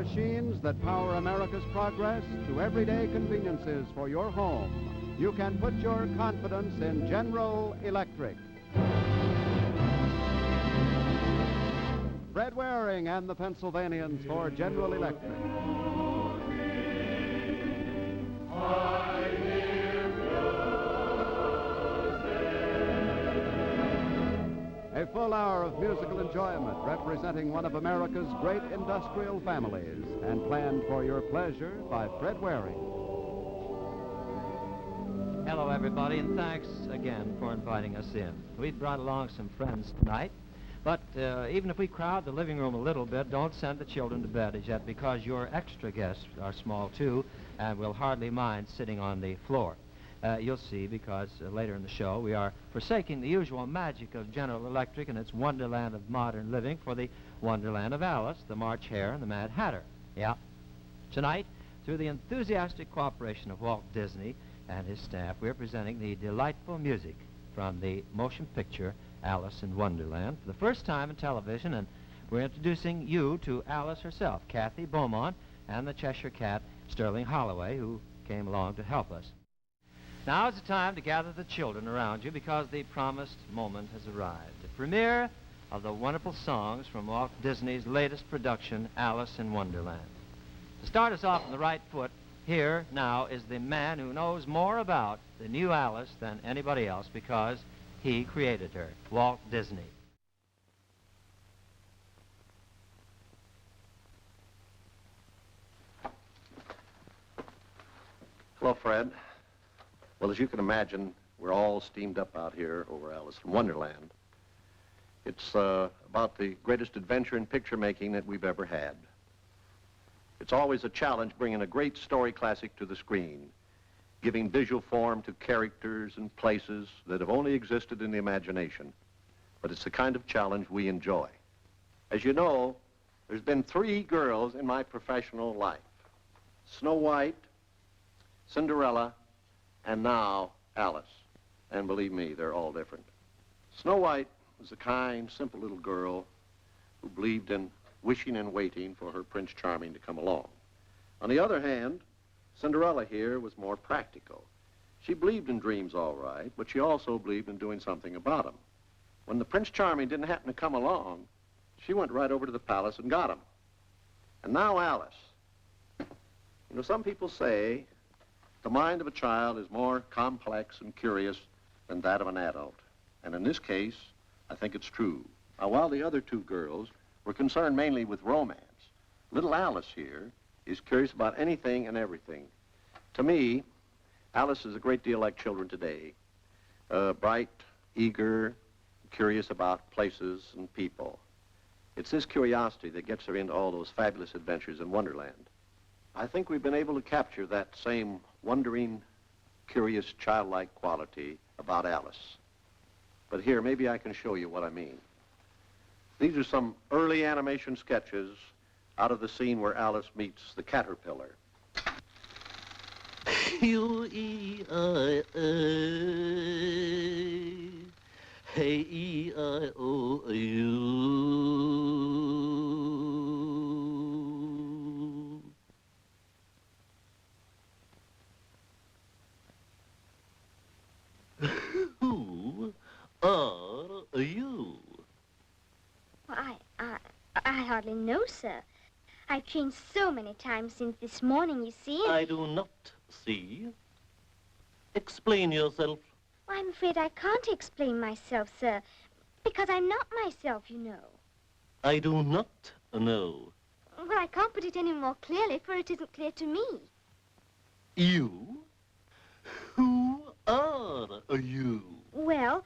machines that power America's progress to everyday conveniences for your home, you can put your confidence in General Electric. Fred Waring and the Pennsylvanians for General Electric. A full hour of musical enjoyment representing one of America's great industrial families and planned for your pleasure by Fred Waring. Hello, everybody, and thanks again for inviting us in. We've brought along some friends tonight, but even if we crowd the living room a little bit, don't send the children to bed as yet, because your extra guests are small, too, and will hardly mind sitting on the floor. You'll see, because later in the show we are forsaking the usual magic of General Electric and its wonderland of modern living for the wonderland of Alice, the March Hare, and the Mad Hatter. Yeah. Tonight, through the enthusiastic cooperation of Walt Disney and his staff, we're presenting the delightful music from the motion picture Alice in Wonderland for the first time in television, and we're introducing you to Alice herself, Kathy Beaumont, and the Cheshire Cat, Sterling Holloway, who came along to help us. Now is the time to gather the children around you, because the promised moment has arrived. The premiere of the wonderful songs from Walt Disney's latest production, Alice in Wonderland. To start us off on the right foot, here now is the man who knows more about the new Alice than anybody else, because he created her, Walt Disney. Hello, Fred. Well, as you can imagine, we're all steamed up out here over Alice in Wonderland. It's about the greatest adventure in picture making that we've ever had. It's always a challenge bringing a great story classic to the screen, giving visual form to characters and places that have only existed in the imagination. But it's the kind of challenge we enjoy. As you know, there's been 3 girls in my professional life: Snow White, Cinderella, and now Alice. And believe me, they're all different. Snow White was a kind, simple little girl who believed in wishing and waiting for her Prince Charming to come along. On the other hand, Cinderella here was more practical. She believed in dreams all right, but she also believed in doing something about them. When the Prince Charming didn't happen to come along, she went right over to the palace and got him. And now Alice. You know, some people say the mind of a child is more complex and curious than that of an adult. And in this case, I think it's true. Now, while the other 2 girls were concerned mainly with romance, little Alice here is curious about anything and everything. To me, Alice is a great deal like children today. Bright, eager, curious about places and people. It's this curiosity that gets her into all those fabulous adventures in Wonderland. I think we've been able to capture that same wondering, curious, childlike quality about Alice. But here, maybe I can show you what I mean. These are some early animation sketches out of the scene where Alice meets the caterpillar. Who are you? Well, I hardly know, sir. I've changed so many times since this morning, you see. I do not see. Explain yourself. Well, I'm afraid I can't explain myself, sir, because I'm not myself, you know. I do not know. Well, I can't put it any more clearly, for it isn't clear to me. You? Who are you? Well,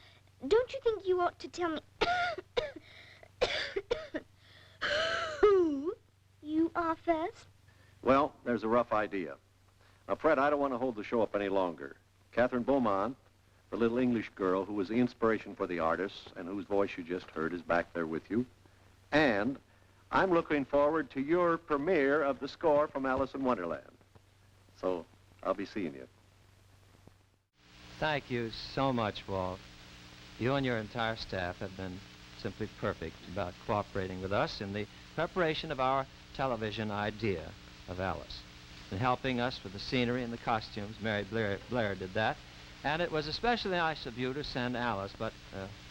don't you think you ought to tell me who you are first? Well, there's a rough idea. Now, Fred, I don't want to hold the show up any longer. Kathryn Beaumont, the little English girl who was the inspiration for the artists and whose voice you just heard, is back there with you. And I'm looking forward to your premiere of the score from Alice in Wonderland. So I'll be seeing you. Thank you so much, Walt. You and your entire staff have been simply perfect about cooperating with us in the preparation of our television idea of Alice. And helping us with the scenery and the costumes, Mary Blair did that. And it was especially nice of you to send Alice, but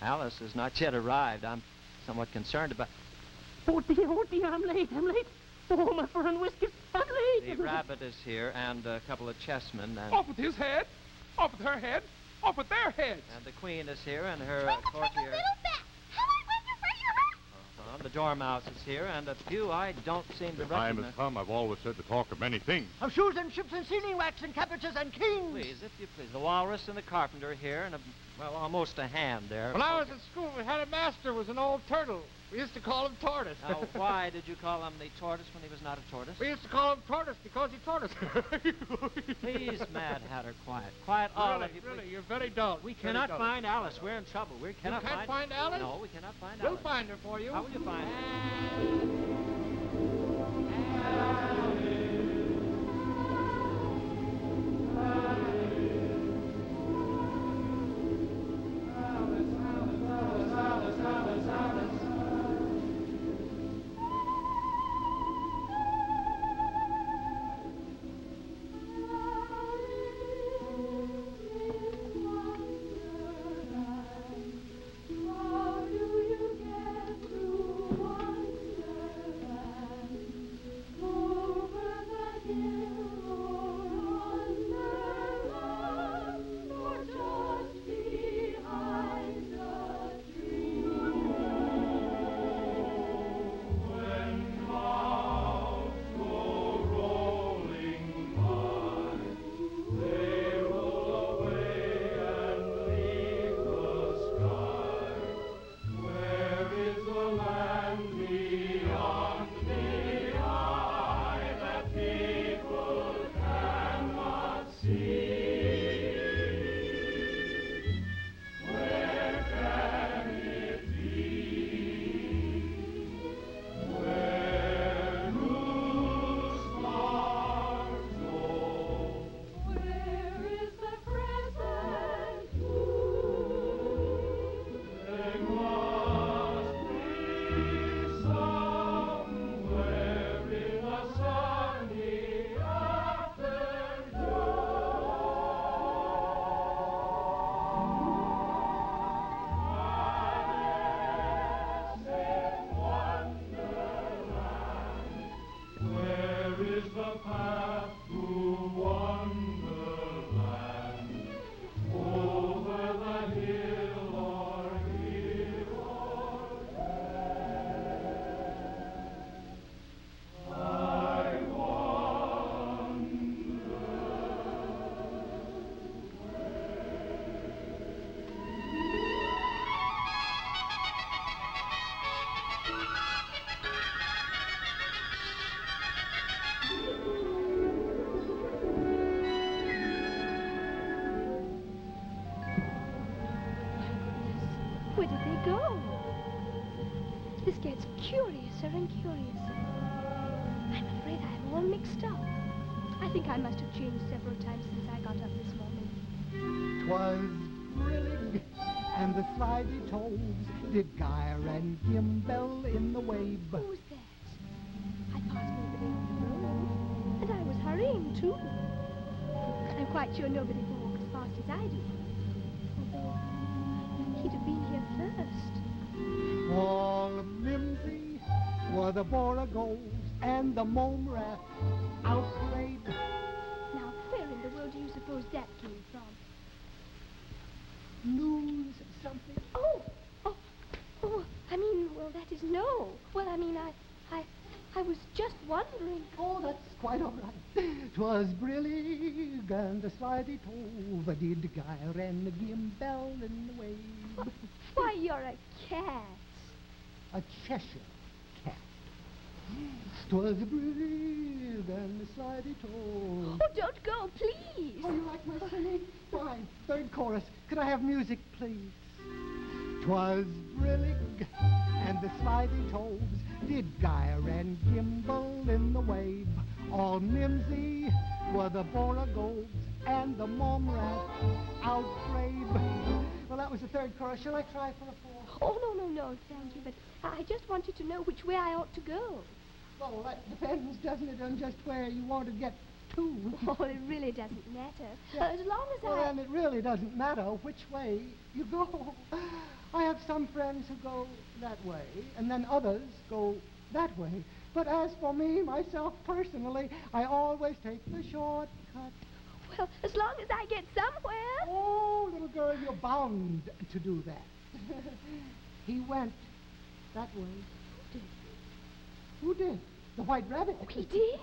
Alice has not yet arrived. I'm somewhat concerned about... Oh dear, I'm late. Oh, my fur and whiskers, I'm late. The rabbit is here, and a couple of chessmen, and... Off with his head, off with her head, off with their heads. And the queen is here, and her courtier... Little bat. Hello, The Dormouse is here, and a few I don't seem to The time recognize. has come. I've always said to talk of many things. Of shoes and ships and sealing wax and cabbages and kings. Please, if you please. The walrus and the carpenter are here, and almost a hand there. When I was at school, we had a master who was an old turtle. We used to call him Tortoise. Now, why did you call him the tortoise when he was not a tortoise? We used to call him Tortoise because he taught us. Please, Mad Hatter, quiet. Quiet, all of you. Really, you're very dull. We Very cannot dull. find Alice. We're in trouble. We cannot You can't find Alice? No, we cannot find We'll Alice. find her for you. How will you find her? Where did they go? This gets curiouser and curiouser. I'm afraid I'm all mixed up. I think I must have changed several times since I got up this morning. 'Twas brillig, and the slidey toves did gyre and gimble in the wave. Who's that? I passed nobody on the road, and I was hurrying too. I'm quite sure nobody can walk as fast as I do. Although he'd have been here first. All mimsy were the boragos and the mome rat outplayed. Now, where in the world do you suppose that came from? Lose something. Oh, I mean, well, that is no. Well, I mean, I was just wondering. Oh, that's quite all right. 'Twas brillig, and the slidey tove did gyre and gimble in the wave. Why, you're a cat. A Cheshire cat. 'Twas brillig, and the slidey tove. Oh, don't go, please. Oh, you like my singing? Why, third chorus. Could I have music, please? 'Twas brillig, and the slidey toves did gyre and gimble in the wave. All mimsy were the boragos and the mome rat outbrave. Well, that was the third chorus. Shall I try for a fourth? Oh, no, thank you, but I just wanted to know which way I ought to go. Well, that depends, doesn't it, on just where you want to get to. Oh, it really doesn't matter. Yeah. As long as Well, then it really doesn't matter which way you go. I have some friends who go that way, and then others go that way. But as for me, myself, personally, I always take the shortcut. Well, as long as I get somewhere. Oh, little girl, you're bound to do that. He went that way. Who did? The White Rabbit. Oh, he did?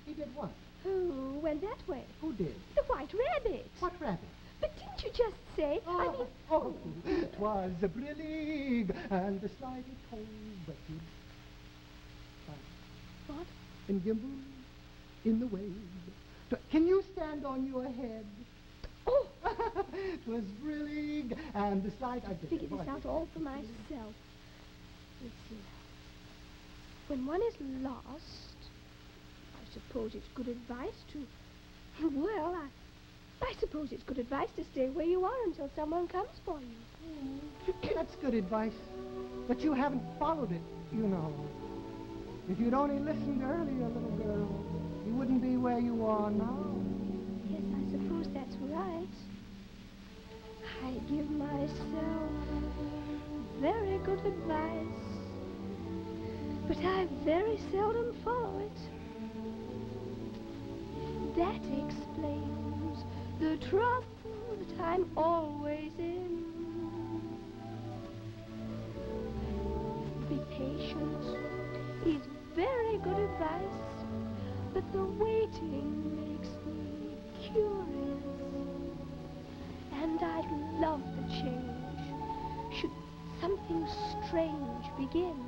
He did what? Who went that way? Who did? The White Rabbit. What rabbit? But didn't you just say? Oh, 'twas a brillig and the slimy toe wetted. What? And Gimble in the wave. Can you stand on your head? Oh! 'Twas brillig and the slide. I did Figure this out all for myself. Let's see. When one is lost, I suppose it's good advice to... Well, I suppose it's good advice to stay where you are until someone comes for you. That's good advice. But you haven't followed it, you know. If you'd only listened earlier, little girl, you wouldn't be where you are now. Yes, I suppose that's right. I give myself very good advice, but I very seldom follow it. That explains the trouble that I'm always in. Be patient is very good advice, but the waiting makes me curious. And I'd love the change, should something strange begin.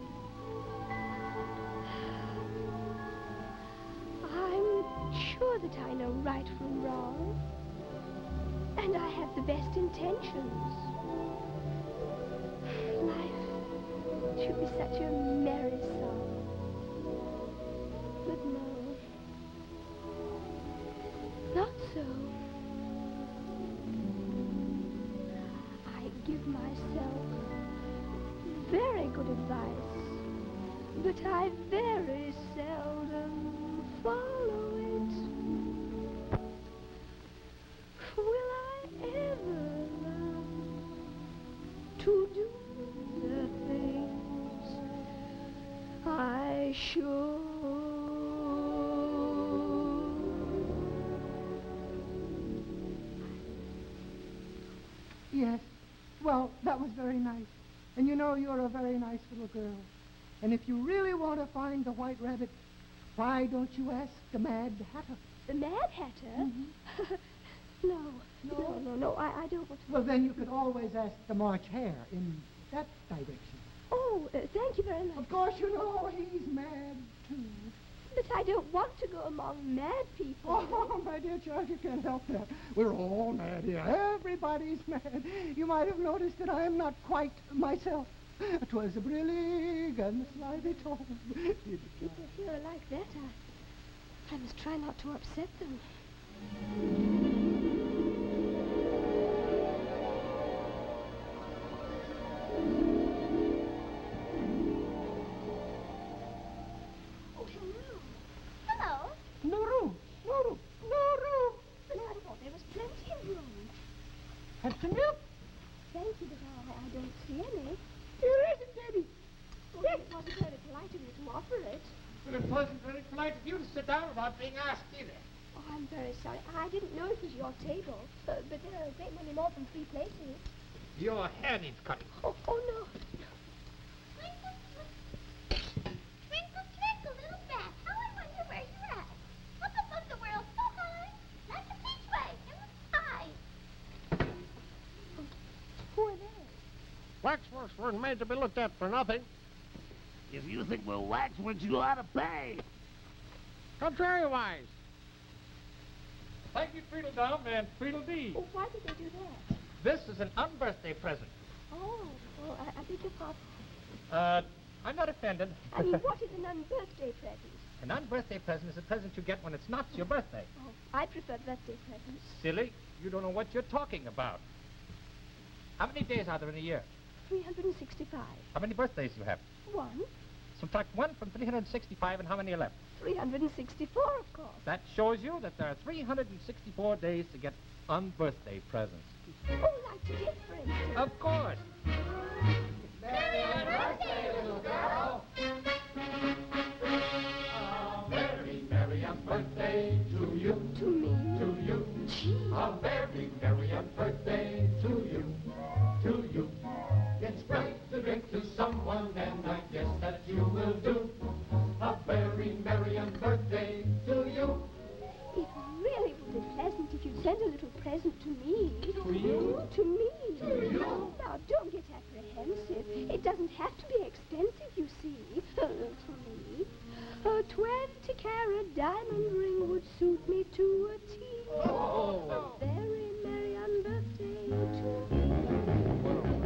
I'm sure that I know right from wrong, and I have the best intentions. Life should be such a merry song. But no, not so. I give myself very good advice, but I very seldom follow it. Will I ever learn to do the things I should? Yes. Well, that was very nice. And you know, you're a very nice little girl. And if you really want to find the White Rabbit, why don't you ask the Mad Hatter? The Mad Hatter? Mm-hmm. No, I don't. Well, then you could always ask the March Hare in that direction. Oh, thank you very much. Of course, you know, he's mad, too. But I don't want to go among mad people. Oh, my dear child, you can't help that. We're all mad here. Everybody's mad. You might have noticed that I am not quite myself. 'Twas a brillig and the slimy toe. People here are like that. I must try not to upset them. Oh, hello. Hello. No room. No room. No room. But I thought there was plenty of room. Have some milk? Thank you, but I don't see any. Here isn't any. Oh, it wasn't very polite of you to offer it. Well, it wasn't very polite of you to sit down without being asked either. Oh, I'm very sorry. I didn't know it was your table. But there are a great many more than 3 places. Your hair needs cutting. Oh, no. Twinkle, twinkle, little bat, how I wonder where you're at. Up above the world so high, like a peachway in the sky. Who are they? Waxworks weren't made to be looked at for nothing. If you think we're waxworks, you ought to pay. Contrariwise. Thank you, Tweedledum and Tweedledee. Oh, why did they do that? This is an unbirthday present. Oh, I beg your pardon. I'm not offended. I mean, what is an unbirthday present? An unbirthday present is a present you get when it's not your birthday. Oh, I prefer birthday presents. Silly, you don't know what you're talking about. How many days are there in a year? 365. How many birthdays do you have? 1. Subtract 1 from 365, and how many are left? 364, of course. That shows you that there are 364 days to get unbirthday presents. Oh, like today, for instance. Of course. Merry birthday, little girl. A very merry birthday to you. To me. To you. Gee. A very merry birthday to you. To you. It's great to drink to someone, and I guess that you will do. A very merry birthday to you. It really would be pleasant if you'd send a little present to me. To you? To me. To you? Now, don't get apprehensive. It doesn't have to be expensive, you see. To me. A 20-carat diamond ring would suit me to a T. Oh. A very merry birthday to me.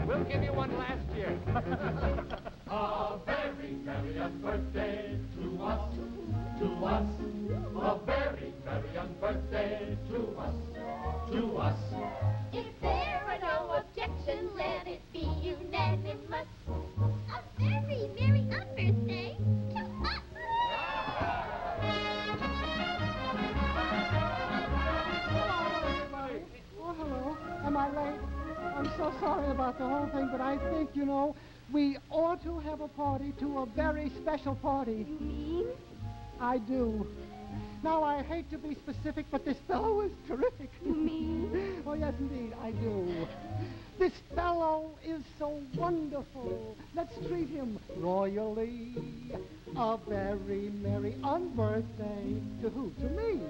We'll give you one last year. A very merry birthday to us. To us. A very merry birthday to us. To us. If there are no objections, let it be unanimous. A very merry birthday to us. Oh, hello. Am I late? I'm so sorry about the whole thing, but I think, you know, we ought to have a party, to a very special party. You mean? I do. Now, I hate to be specific, but this fellow is terrific. You mean? Oh, yes, indeed, I do. This fellow is so wonderful. Let's treat him royally. A very merry unbirthday. To who? To me.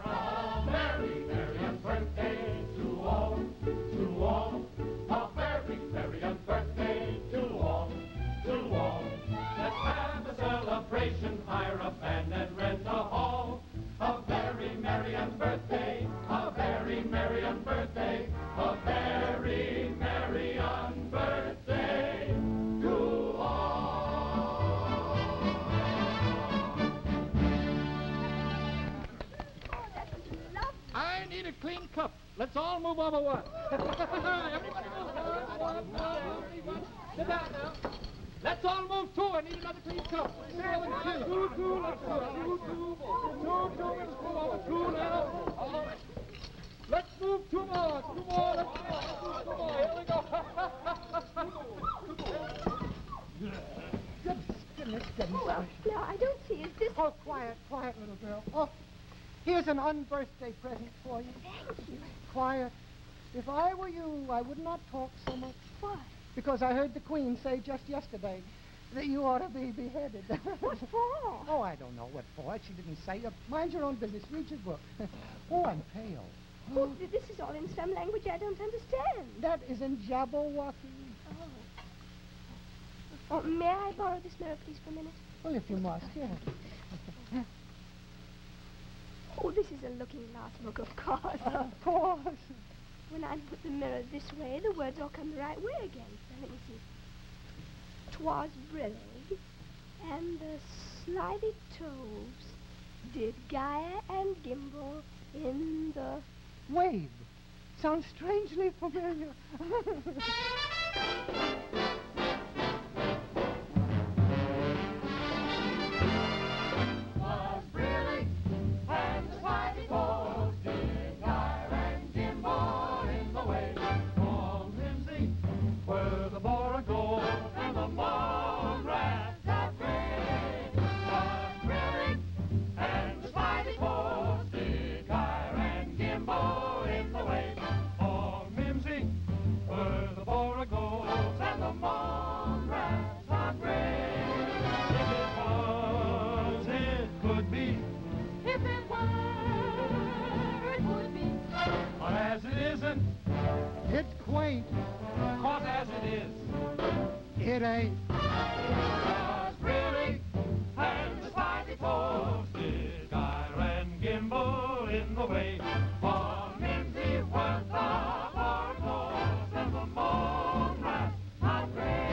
A very merry birthday to all. To all. A very merry birthday to all. To all. Let's have a celebration, hire a band and rent a hall. A very merry birthday, a very merry birthday, a very merry birthday to all. Oh, that was lovely. I need a clean cup. Let's all move over one. Everybody move one. Sit down now. Let's all move two. I need another clean cup. Two, let's go. Two, let's move over two now. All right. Let's move two more. Two more. Let's go. Two more. Here we go. Well, now, I don't see. Is this... Oh, quiet, quiet, little girl. Oh, here's an unbirthday present for you. Thank you. Quiet. If I were you, I would not talk so much. Why? Because I heard the Queen say just yesterday that you ought to be beheaded. What for? Oh, I don't know what for. She didn't say. Mind your own business. Read your book. Oh, I'm pale. Oh, this is all in some language I don't understand. That is in Jabberwocky. Oh, may I borrow this mirror, please, for a minute? Well, if you must, yes. Oh, this is a looking glass book, of course. Of course. When I put the mirror this way, the words all come the right way again. Now, let me see. 'Twas brillig, and the slithy toves did gyre and gimble in the... Wave. Sounds strangely familiar. Was brillig, and the slithy toves did gyre and gimble in the wave. From Rimsey, where the borough and the moon rats have played. Was brillig, and the slithy toves did gyre and gimble in the wave. From Rimsey, where the borough and the moon rats have played. If it was, it could be. If it were, it would be. But as it isn't, It's quaint. 'cause as it is, It ain't. was brillig, and the slithy toves did gyre and gimble in the wave. For Mimsy was the bottles and the moon rats are gray.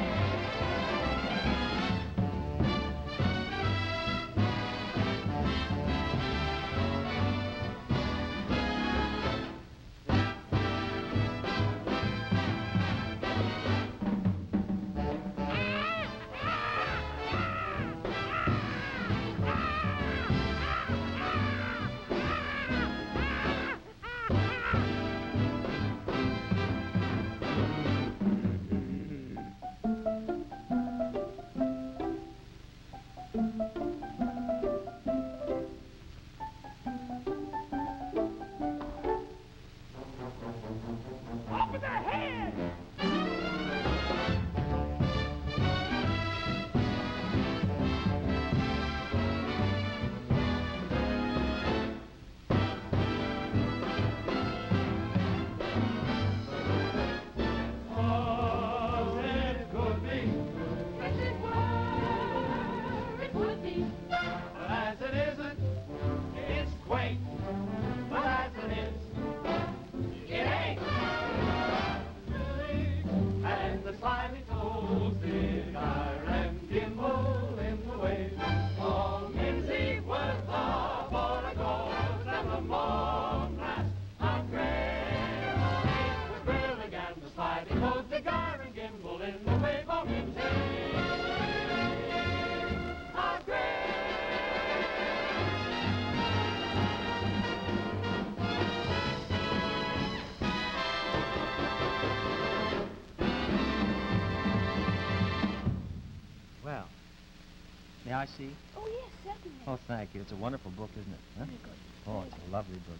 I see? Oh, yes, certainly. Oh, thank you. It's a wonderful book, isn't it? Huh? Very good. Oh, Very it's good. a lovely book.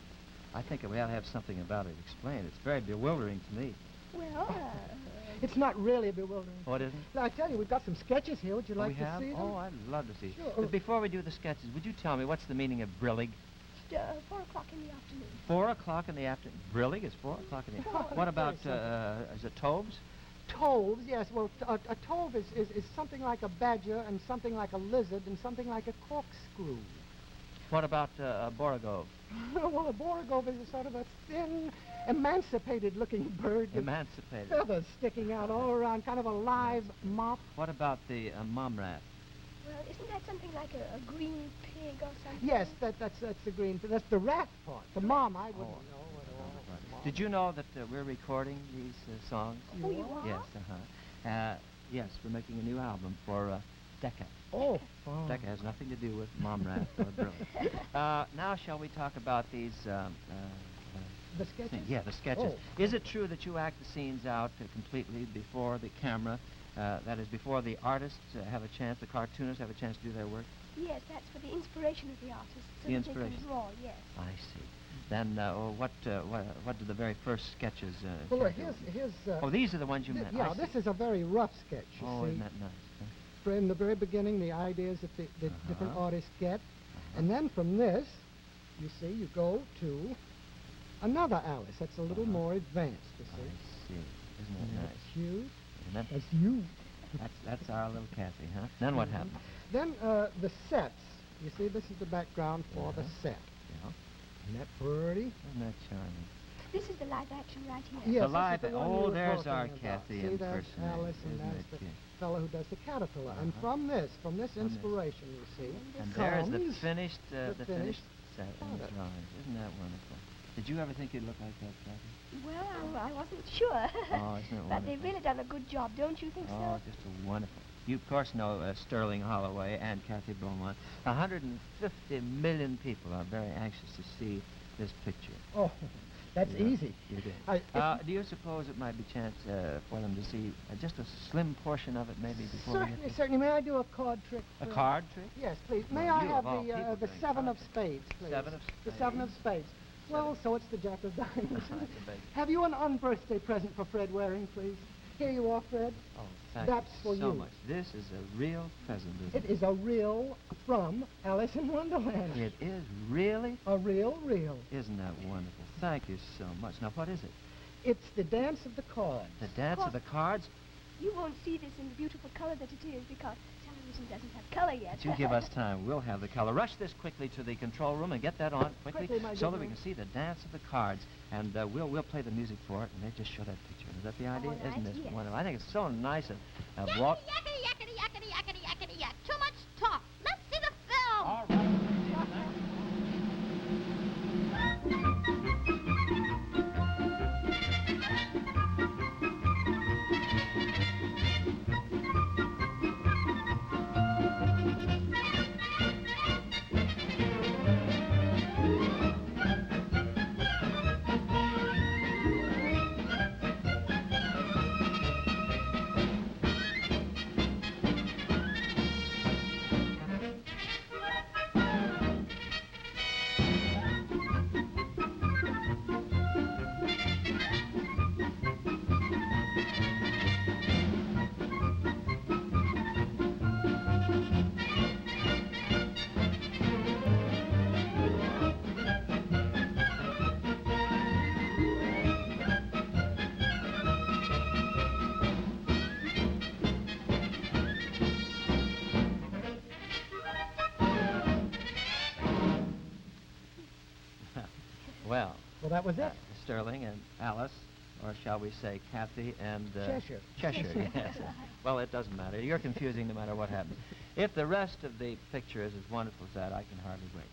I think we ought to have something about it explained. It's very bewildering to me. Well, It's not really bewildering. Oh, it isn't? Now, I tell you, we've got some sketches here. Would you like we to have? see them? Oh, I'd love to see. Sure. But before we do the sketches, would you tell me what's the meaning of brillig? 4 o'clock in the afternoon. 4 o'clock in the afternoon. Brillig is 4 o'clock in the afternoon. What about, is it Tobes? Toves, yes. Well, a tove is something like a badger and something like a lizard and something like a corkscrew. What about a Boragov? Well, a Boragov is a sort of a thin, emancipated-looking bird with Emancipated. feathers sticking out all around, kind of a live mop. What about the Momrat? Well, isn't that something like a green pig or something? Yes, that's the green. That's the rat part. The mom, I wouldn't know at all. Right. Did you know that we're recording these songs? Oh, you are? Yes, yes, we're making a new album for Decca. Oh. Decca has nothing to do with Momrat or Brillig. Now shall we talk about these... The sketches? Yeah, the sketches. Oh. Is it true that you act the scenes out completely before the camera? That is, before the artists have a chance, the cartoonists have a chance to do their work? Yes, that's for the inspiration of the artist. So The that they inspiration. can draw, yes. I see. Then what do the very first sketches... Well, look, do? here's Oh, these are the ones you meant. yeah, I see. this is a very rough sketch, you Oh, see. isn't that nice? Huh? In the very beginning, the ideas that the different artists get. And then from this, you see, you go to another Alice. That's a little more advanced, you see. I see. Isn't that That's nice? cute. Isn't that, That's you. that's our little Kathy, huh? Then what happened? Then the sets. You see, this is the background for the set. Yeah. Isn't that pretty? Isn't that charming? This is the live action right here. Yes, The this live... is the one Oh, you were there's talking our about. Kathy See, that's impersonator. Alice, and Isn't that's that the cute? fellow who does the caterpillar. And from this inspiration, you see, And there's the comes finished, the the finished finished set and product. drawings. Isn't that wonderful? Did you ever think you'd look like that, Kathy? Well, I wasn't sure. Oh, isn't it But they've wonderful? really done a good job, don't you think Oh, so? just a wonderful. You, of course, know Sterling Holloway and Kathy Beaumont. 150 million people are very anxious to see this picture. Oh, that's Yeah, easy. You do. If- Do you suppose it might be chance for them to see just a slim portion of it, maybe before we get Certainly, to certainly. May I do a card trick? a please? card trick? Yes, please. May Well, I you have of all people the doing seven card of spades, please? Seven of The seven of spades. Well, so it's the jack of diamonds. That's a big- Have you an unbirthday present for Fred Waring, please? Here you are, Fred. Oh, thank That's you for so you. much. This is a real present, It is a real from Alice in Wonderland. It is really? A real. Isn't that wonderful? Thank you so much. Now, what is it? It's the dance of the cards. The dance of the cards? You won't see this in the beautiful color that it is because television doesn't have color yet. But you give us time. We'll have the color. Rush this quickly to the control room and get that on quickly My so good that we man. can see the dance of the cards. And we'll play the music for it, and they just show that picture. Is that the idea? All right, Isn't this yes. wonderful? I think it's so nice. Yakety, Walt. yakety, yakety, yakety, yakety, yakety, yak. Too much talk. Let's see the film. All right. Well, that was it. Sterling and Alice, or shall we say Kathy and... Cheshire. Cheshire, yes. Well, it doesn't matter. You're confusing no matter what happens. If the rest of the picture is as wonderful as that, I can hardly wait.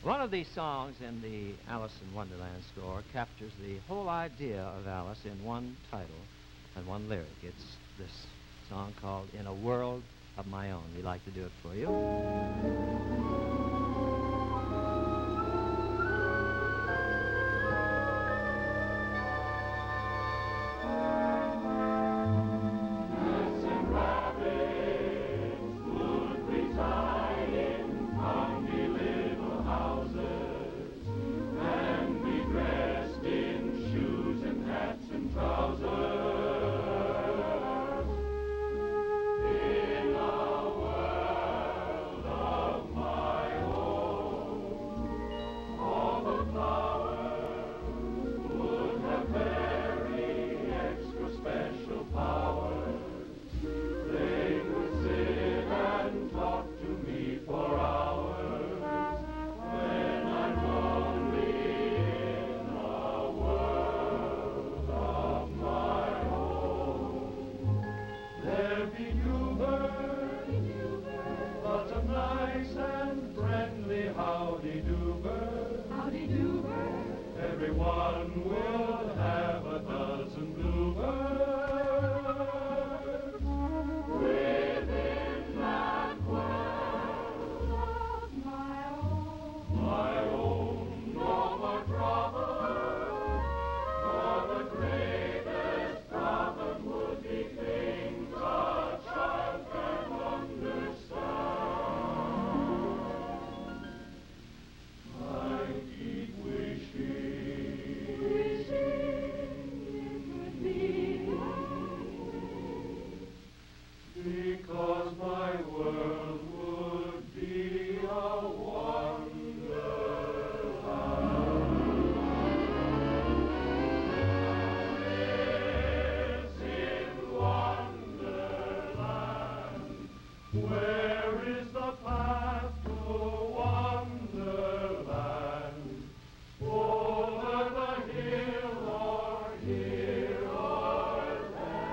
One of these songs in the Alice in Wonderland score captures the whole idea of Alice in one title and one lyric. It's this song called In a World of My Own. We'd like to do it for you. Rabbits, good breeds howdy do bird. Howdy do, bird. Everyone will have a dozen bluebirds. Within that world of my own, no more trouble. For the greatest problem would be things a child can understand. I keep wishing it could be because my world would be a wonderland. Alice in Wonderland. Where is the path to Wonderland? Over the hill or here or there?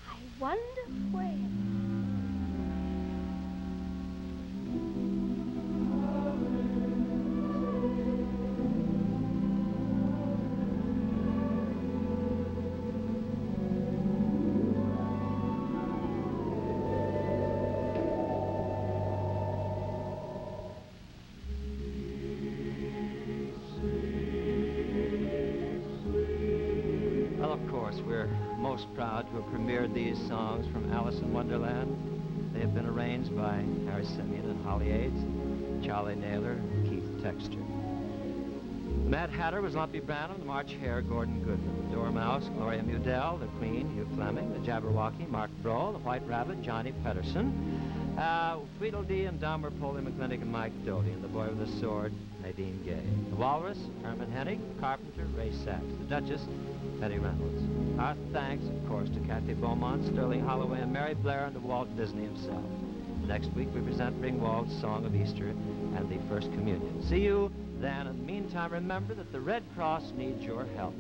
I wonder where. Well, of course, we're most proud to have premiered these songs from Alice in Wonderland. They have been arranged by Harry Simeon and Holly Aids, Charlie Naylor, and Keith Texter. The Mad Hatter was Lumpy Branham, the March Hare, Gordon Goodman, the Dormouse, Gloria Mudell, the Queen, Hugh Fleming, the Jabberwocky, Mark Broll, the White Rabbit, Johnny Pedersen, Tweedledee and Dahmer, Polly McClintock, and Mike Doty, and the Boy with the Sword, Nadine Gay. The Walrus, Herman Hennig, Carpenter, Ray Sachs, the Duchess, Betty Reynolds. Our thanks, of course, to Kathy Beaumont, Sterling Holloway, and Mary Blair, and to Walt Disney himself. Next week, we present Ringwald's Song of Easter and the First Communion. See you then. In the meantime, remember that the Red Cross needs your help.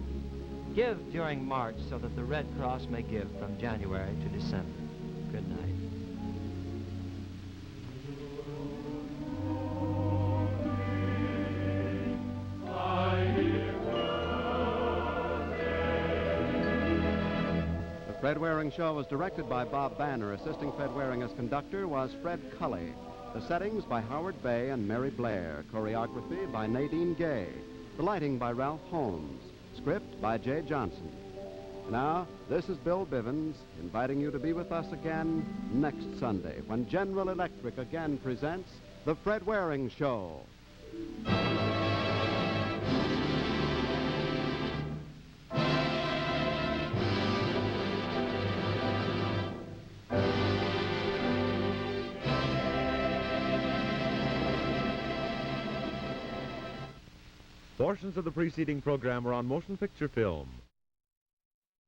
Give during March so that the Red Cross may give from January to December. Good night. The Fred Waring Show was directed by Bob Banner. Assisting Fred Waring as conductor was Fred Cully. The settings by Howard Bay and Mary Blair. Choreography by Nadine Gay. The lighting by Ralph Holmes. Script by Jay Johnson. Now, this is Bill Bivens inviting you to be with us again next Sunday when General Electric again presents The Fred Waring Show. Portions of the preceding program are on motion picture film.